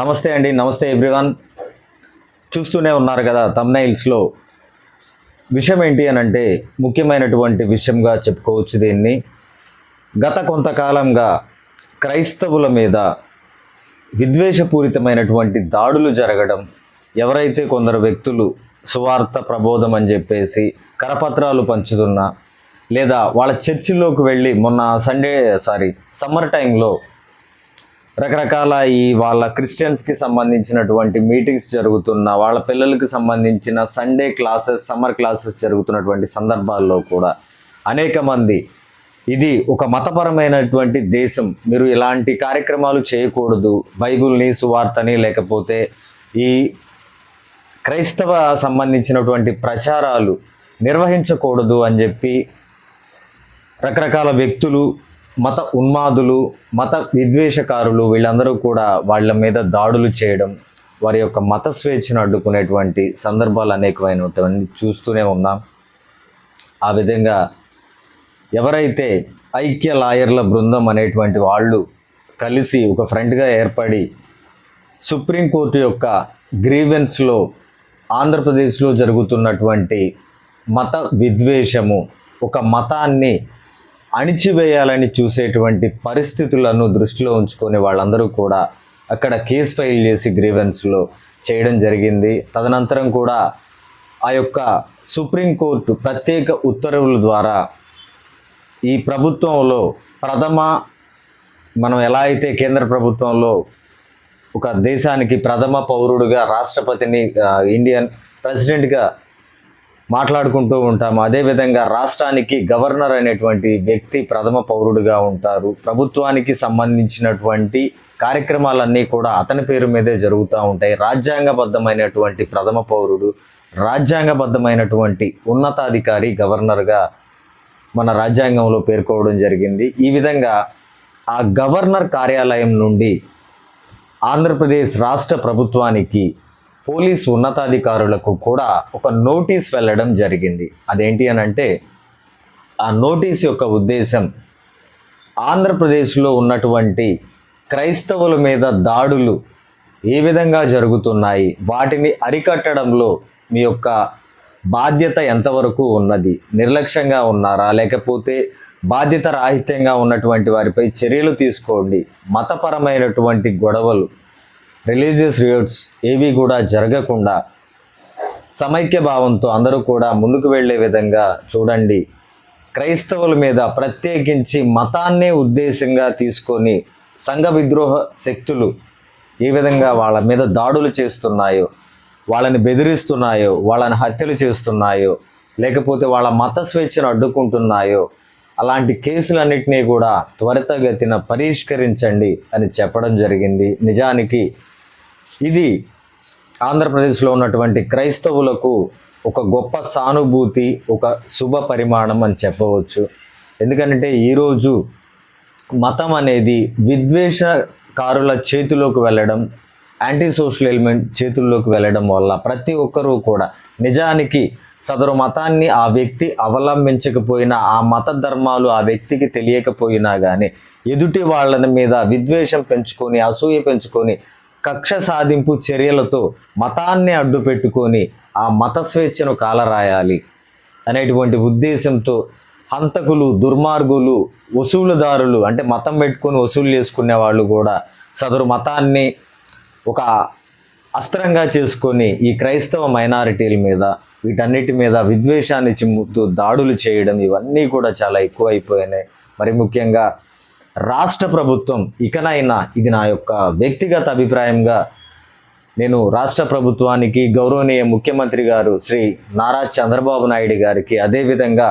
నమస్తే అండి, నమస్తే ఎవ్రీవన్. చూస్తూనే ఉన్నారు కదా థంబ్నెయిల్స్లో. విషయం ఏంటి అని అంటే ముఖ్యమైనటువంటి విషయంగా చెప్పుకోవచ్చు దీన్ని. గత కొంతకాలంగా క్రైస్తవుల మీద విద్వేషపూరితమైనటువంటి దాడులు జరగడం, ఎవరైతే కొందరు వ్యక్తులు సువార్త ప్రబోధం అని చెప్పేసి కరపత్రాలు పంచుతున్నా, లేదా వాళ్ళ చర్చిలోకి వెళ్ళి మొన్న సమ్మర్ టైంలో రకరకాల వాళ్ళ క్రిస్టియన్స్కి సంబంధించినటువంటి మీటింగ్స్ జరుగుతున్న, వాళ్ళ పిల్లలకి సంబంధించిన సండే క్లాసెస్, సమ్మర్ క్లాసెస్ జరుగుతున్నటువంటి సందర్భాల్లో కూడా అనేక మంది ఇది ఒక మతపరమైనటువంటి దేశం, మీరు ఇలాంటి కార్యక్రమాలు చేయకూడదు, బైబిల్ని, సువార్తని, లేకపోతే ఈ క్రైస్తవ సంబంధించినటువంటి ప్రచారాలు నిర్వహించకూడదు అని చెప్పి రకరకాల వ్యక్తులు, మత ఉన్మాదులు, మత విద్వేషకారులు వీళ్ళందరూ కూడా వాళ్ళ మీద దాడులు చేయడం, వారి యొక్క మత స్వేచ్ఛను అడ్డుకునేటువంటి సందర్భాలు అనేకమైనటువంటి చూస్తూనే ఉన్నాం. ఆ విధంగా ఎవరైతే ఐక్య లాయర్ల బృందం అనేటువంటి వాళ్ళు కలిసి ఒక ఫ్రంట్గా ఏర్పడి సుప్రీంకోర్టు యొక్క గ్రీవెన్స్లో ఆంధ్రప్రదేశ్లో జరుగుతున్నటువంటి మత విద్వేషము, ఒక మతాన్ని అణిచివేయాలని చూసేటువంటి పరిస్థితులను దృష్టిలో ఉంచుకొని వాళ్ళందరూ కూడా అక్కడ కేసు ఫైల్ చేసి గ్రీవెన్స్లో చేయడం జరిగింది. తదనంతరం కూడా ఆ యొక్క సుప్రీంకోర్టు ప్రత్యేక ఉత్తర్వుల ద్వారా ఈ ప్రభుత్వంలో మనం ఎలా అయితే కేంద్ర ప్రభుత్వంలో ఒక దేశానికి ప్రథమ పౌరుడుగా రాష్ట్రపతిని, ఇండియన్ ప్రెసిడెంట్గా మాట్లాడుకుంటూ ఉంటాము, అదేవిధంగా రాష్ట్రానికి గవర్నర్ అనేటువంటి వ్యక్తి ప్రథమ పౌరుడుగా ఉంటారు. ప్రభుత్వానికి సంబంధించినటువంటి కార్యక్రమాలన్నీ కూడా అతని పేరు మీదే జరుగుతూ ఉంటాయి. రాజ్యాంగబద్ధమైనటువంటి ప్రథమ పౌరుడు, రాజ్యాంగబద్ధమైనటువంటి ఉన్నతాధికారి గవర్నర్గా మన రాజ్యాంగంలో పేర్కోవడం జరిగింది. ఈ విధంగా ఆ గవర్నర్ కార్యాలయం నుండి ఆంధ్రప్రదేశ్ రాష్ట్ర ప్రభుత్వానికి, పోలీసు ఉన్నతాధికారులకు కూడా ఒక నోటీస్ వెళ్ళడం జరిగింది. అదేంటి అని అంటే ఆ నోటీస్ యొక్క ఉద్దేశం, ఆంధ్రప్రదేశ్లో ఉన్నటువంటి క్రైస్తవుల మీద దాడులు ఏ విధంగా జరుగుతున్నాయి, వాటిని అరికట్టడంలో మీ యొక్క బాధ్యత ఎంతవరకు ఉన్నది, నిర్లక్ష్యంగా ఉన్నారా, లేకపోతే బాధ్యత రాహిత్యంగా ఉన్నటువంటి వారిపై చర్యలు తీసుకోండి, మతపరమైనటువంటి గొడవలు, రిలీజియస్ రియోట్స్ ఏవి కూడా జరగకుండా సమైక్య భావంతో అందరూ కూడా ముందుకు వెళ్ళే విధంగా చూడండి. క్రైస్తవుల మీద ప్రత్యేకించి మతాన్నే ఉద్దేశంగా తీసుకొని సంఘ విద్రోహ శక్తులు ఏ విధంగా వాళ్ళ మీద దాడులు చేస్తున్నాయో, వాళ్ళని బెదిరిస్తున్నాయో, వాళ్ళని హత్యలు చేస్తున్నాయో, లేకపోతే వాళ్ళ మత స్వేచ్ఛను అడ్డుకుంటున్నాయో, అలాంటి కేసులన్నింటినీ కూడా త్వరితగతిన పరిష్కరించండి అని చెప్పడం జరిగింది. నిజానికి ఇది ఆంధ్రప్రదేశ్లో ఉన్నటువంటి క్రైస్తవులకు ఒక గొప్ప సానుభూతి, ఒక శుభ పరిమాణం అని చెప్పవచ్చు. ఎందుకంటే ఈరోజు మతం అనేది విద్వేషకారుల చేతిలోకి వెళ్ళడం, యాంటీ సోషల్ ఎలిమెంట్ చేతుల్లోకి వెళ్ళడం వల్ల ప్రతి ఒక్కరూ కూడా నిజానికి సదరు మతాన్ని ఆ వ్యక్తి అవలంబించకపోయినా, ఆ మత ధర్మాలు ఆ వ్యక్తికి తెలియకపోయినా కానీ ఎదుటి వాళ్ళని మీద విద్వేషం పెంచుకొని, అసూయ పెంచుకొని, కక్ష సాధింపు చర్యలతో మతాన్ని అడ్డు పెట్టుకొని ఆ మత స్వేచ్ఛను కాలరాయాలి అనేటువంటి ఉద్దేశంతో హంతకులు, దుర్మార్గులు, వసూలుదారులు, అంటే మతం పెట్టుకొని వసూలు చేసుకునే వాళ్ళు కూడా సదరు మతాన్ని ఒక అస్త్రంగా చేసుకొని ఈ క్రైస్తవ మైనారిటీల మీద, వీటన్నిటి మీద విద్వేషాన్ని చిమ్ముతూ దాడులు చేయడం, ఇవన్నీ కూడా చాలా ఎక్కువైపోయినాయి. మరి ముఖ్యంగా రాష్ట్ర ప్రభుత్వం ఇకనైనా, ఇది నా యొక్క వ్యక్తిగత అభిప్రాయంగా, నేను రాష్ట్ర ప్రభుత్వానికి, గౌరవనీయ ముఖ్యమంత్రి గారు శ్రీ నారా చంద్రబాబు నాయుడు గారికి, అదేవిధంగా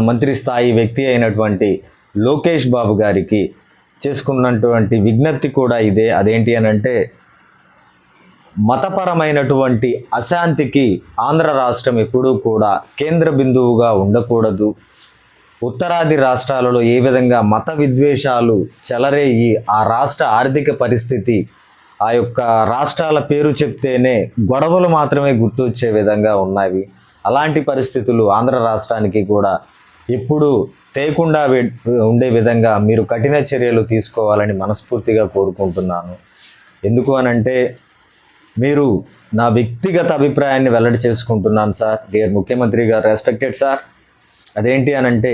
మంత్రి స్థాయి వ్యక్తి అయినటువంటి లోకేష్ బాబు గారికి చేసుకున్నటువంటి విజ్ఞప్తి కూడా ఇదే. అదేంటి అని అంటే మతపరమైనటువంటి అశాంతికి ఆంధ్ర రాష్ట్రం ఎప్పుడూ కూడా కేంద్ర బిందువుగా ఉండకూడదు. ఉత్తరాది రాష్ట్రాలలో ఏ విధంగా మత విద్వేషాలు చెలరేగి ఆ రాష్ట్ర ఆర్థిక పరిస్థితి, ఆ యొక్క రాష్ట్రాల పేరు చెప్తేనే గొడవలు మాత్రమే గుర్తొచ్చే విధంగా ఉన్నాయి. అలాంటి పరిస్థితులు ఆంధ్ర రాష్ట్రానికి కూడా ఎప్పుడూ తేయకుండా ఉండే విధంగా మీరు కఠిన చర్యలు తీసుకోవాలని మనస్ఫూర్తిగా కోరుకుంటున్నాను. ఎందుకు అనంటే మీరు నా వ్యక్తిగత అభిప్రాయాన్ని వెల్లడి చేసుకుంటున్నాను సార్. డియర్ ముఖ్యమంత్రి గారు, రెస్పెక్టెడ్ సార్. అదేంటి అనంటే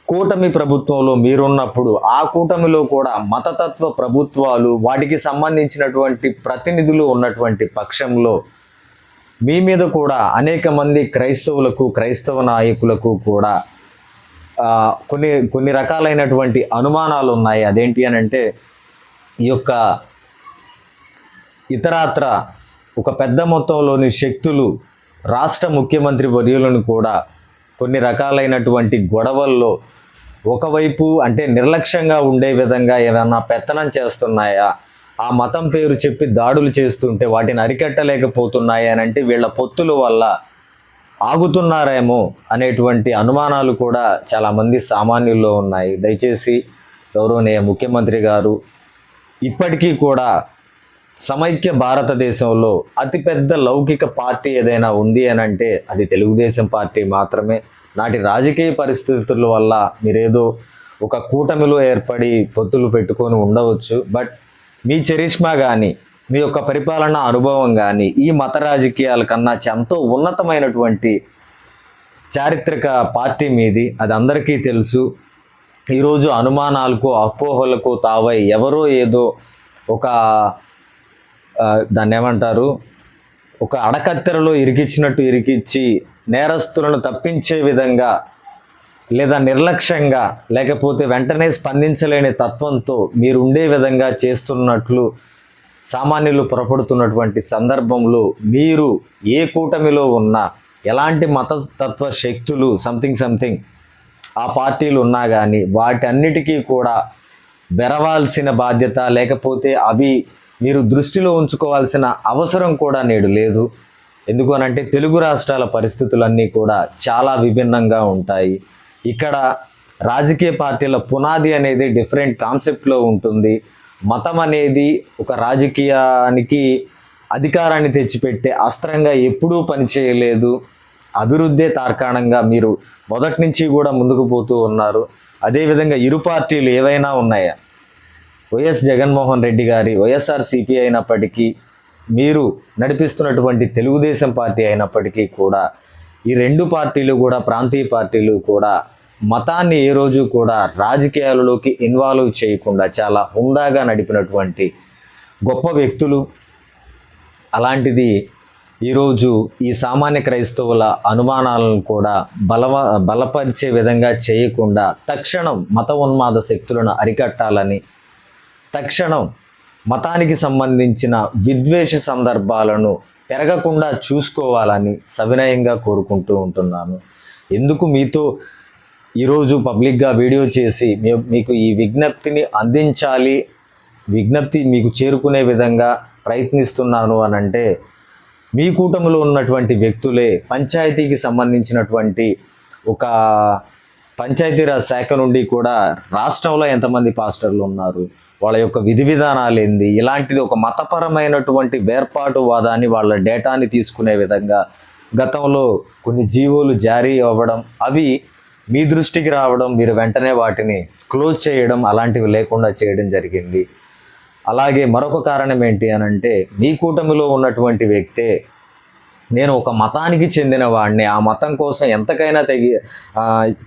కూటమి ప్రభుత్వంలో మీరున్నప్పుడు ఆ కూటమిలో కూడా మతతత్వ ప్రభుత్వాలు, వాటికి సంబంధించినటువంటి ప్రతినిధులు ఉన్నటువంటి పక్షంలో మీ మీద కూడా అనేక మంది క్రైస్తవ నాయకులకు కూడా కొన్ని రకాలైనటువంటి అనుమానాలు ఉన్నాయి. అదేంటి అనంటే ఈ యొక్క ఇతరాత్ర ఒక పెద్ద మొత్తంలోని శక్తులు రాష్ట్ర ముఖ్యమంత్రి వర్యులను కూడా కొన్ని రకాలైనటువంటి గొడవల్లో ఒకవైపు అంటే నిర్లక్ష్యంగా ఉండే విధంగా ఏమైనా పెత్తనం చేస్తున్నాయా, ఆ మతం పేరు చెప్పి దాడులు చేస్తుంటే వాటిని అరికట్టలేకపోతున్నాయి అని అంటే వీళ్ళ పొత్తుల వల్ల ఆగుతున్నారేమో అనేటువంటి అనుమానాలు కూడా చాలామంది సామాన్యుల్లో ఉన్నాయి. దయచేసి గౌరవనీయ ముఖ్యమంత్రి గారు, ఇప్పటికీ కూడా సమైక్య భారతదేశంలో అతిపెద్ద లౌకిక పార్టీ ఏదైనా ఉంది అని అంటే అది తెలుగుదేశం పార్టీ మాత్రమే. నాటి రాజకీయ పరిస్థితుల వల్ల మీరేదో ఒక కూటమిలో ఏర్పడి పొత్తులు పెట్టుకొని ఉండవచ్చు. బట్ మీ చరిష్మా కానీ, మీ యొక్క పరిపాలన అనుభవం కానీ ఈ మత రాజకీయాల కన్నా ఎంతో ఉన్నతమైనటువంటి చారిత్రక పార్టీ మీది, అది అందరికీ తెలుసు. ఈరోజు అనుమానాలకు అపోహలకు తావై ఎవరో ఏదో ఒక దాన్ని ఏమంటారు, ఒక అడకత్తెరలో ఇరికిచ్చి నేరస్తులను తప్పించే విధంగా లేదా నిర్లక్ష్యంగా లేకపోతే వెంటనే స్పందించలేని తత్వంతో మీరుండే విధంగా చేస్తున్నట్లు సామాన్యులు పొరపడుతున్నటువంటి సందర్భంలో మీరు ఏ కూటమిలో ఉన్నా ఎలాంటి మతతత్వ శక్తులు సంథింగ్ ఆ పార్టీలు ఉన్నా కానీ వాటన్నిటికీ కూడా బెరవాల్సిన బాధ్యత లేకపోతే అవి మీరు దృష్టిలో ఉంచుకోవాల్సిన అవసరం కూడా నేడు లేదు. ఎందుకు అనంటే తెలుగు రాష్ట్రాల పరిస్థితులన్నీ కూడా చాలా విభిన్నంగా ఉంటాయి. ఇక్కడ రాజకీయ పార్టీల పునాది అనేది డిఫరెంట్ కాన్సెప్ట్లో ఉంటుంది. మతం అనేది ఒక రాజకీయానికి అధికారాన్ని తెచ్చిపెట్టే అస్త్రంగా ఎప్పుడూ పనిచేయలేదు. అభివృద్ధే తార్కాణంగా మీరు మొదటి నుంచి కూడా ముందుకు పోతూ ఉన్నారు. అదేవిధంగా ఇరు పార్టీలు ఏవైనా ఉన్నాయా, వైఎస్ జగన్మోహన్ రెడ్డి గారి వైఎస్ఆర్సీపీ అయినప్పటికీ, మీరు నడిపిస్తున్నటువంటి తెలుగుదేశం పార్టీ అయినప్పటికీ కూడా ఈ రెండు పార్టీలు కూడా ప్రాంతీయ పార్టీలు కూడా మతాన్ని ఏ రోజు కూడా రాజకీయాలలోకి ఇన్వాల్వ్ చేయకుండా చాలా హుందాగా నడిపినటువంటి గొప్ప వ్యక్తులు. అలాంటిది ఈరోజు ఈ సామాన్య క్రైస్తవుల అనుమానాలను కూడా బలపరిచే విధంగా చేయకుండా తక్షణం మత ఉన్మాద శక్తులను అరికట్టాలని, తక్షణం మతానికి సంబంధించిన విద్వేష సందర్భాలను పెరగకుండా చూసుకోవాలని సవినయంగా కోరుకుంటూ ఉంటున్నాను. ఎందుకు మీతో ఈరోజు పబ్లిక్గా వీడియో చేసి మీకు ఈ విజ్ఞప్తిని అందించాలి, విజ్ఞప్తి మీకు చేరుకునే విధంగా ప్రయత్నిస్తున్నాను అనంటే మీ కూటమిలో ఉన్నటువంటి వ్యక్తులే పంచాయతీకి సంబంధించినటువంటి ఒక పంచాయతీరాజ్ శాఖ నుండి కూడా రాష్ట్రంలో ఎంతమంది పాస్టర్లు ఉన్నారు, వాళ్ళ యొక్క విధి విధానాలు ఏంది, ఇలాంటిది ఒక మతపరమైనటువంటి వేర్పాటువాదాన్ని వాళ్ళ డేటాని తీసుకునే విధంగా గతంలో కొన్ని జీవోలు జారీ అవ్వడం, అవి మీ దృష్టికి రావడం, మీరు వెంటనే వాటిని క్లోజ్ చేయడం, అలాంటివి లేకుండా చేయడం జరిగింది. అలాగే మరొక కారణం ఏంటి అనంటే మీ కూటమిలో ఉన్నటువంటి వ్యక్తే నేను ఒక మతానికి చెందిన వాడిని, ఆ మతం కోసం ఎంతకైనా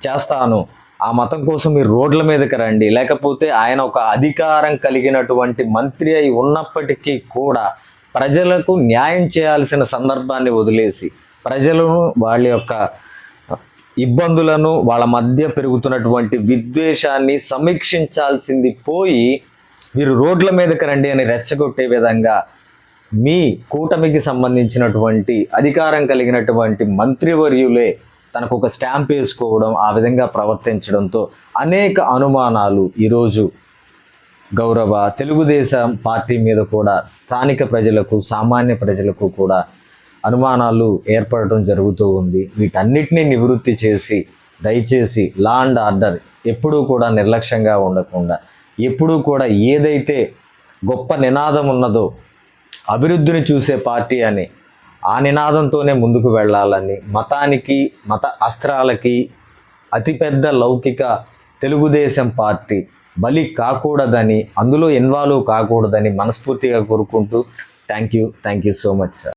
చేస్తాను, ఆ మతం కోసం మీరు రోడ్ల మీదకి రండి, లేకపోతే ఆయన ఒక అధికారం కలిగినటువంటి మంత్రి అయి ఉన్నప్పటికీ కూడా ప్రజలకు న్యాయం చేయాల్సిన సందర్భాన్ని వదిలేసి ప్రజలను వాళ్ళ యొక్క ఇబ్బందులను వాళ్ళ మధ్య పెరుగుతున్నటువంటి విద్వేషాన్ని సమీక్షించాల్సింది పోయి మీరు రోడ్ల మీదకి రండి అని రెచ్చగొట్టే విధంగా మీ కూటమికి సంబంధించినటువంటి అధికారం కలిగినటువంటి మంత్రివర్యులే తనకు ఒక స్టాంప్ వేసుకోవడం, ఆ విధంగా ప్రవర్తించడంతో అనేక అనుమానాలు ఈరోజు గౌరవ తెలుగుదేశం పార్టీ మీద కూడా స్థానిక ప్రజలకు, సామాన్య ప్రజలకు కూడా అనుమానాలు ఏర్పడటం జరుగుతూ ఉంది. వీటన్నిటినీ నివృత్తి చేసి దయచేసి లా అండ్ ఆర్డర్ ఎప్పుడూ కూడా నిర్లక్ష్యంగా ఉండకుండా, ఎప్పుడూ కూడా ఏదైతే గొప్ప నినాదం ఉన్నదో అభివృద్ధిని చూసే పార్టీ అని ఆ నినాదంతోనే ముందుకు వెళ్ళాలని, మతానికి, మత అస్త్రాలకి, అతిపెద్ద లౌకిక తెలుగుదేశం పార్టీ బలి కాకూడదని, అందులో ఇన్వాల్వ్ కాకూడదని మనస్ఫూర్తిగా కోరుకుంటూ thank you so much sir.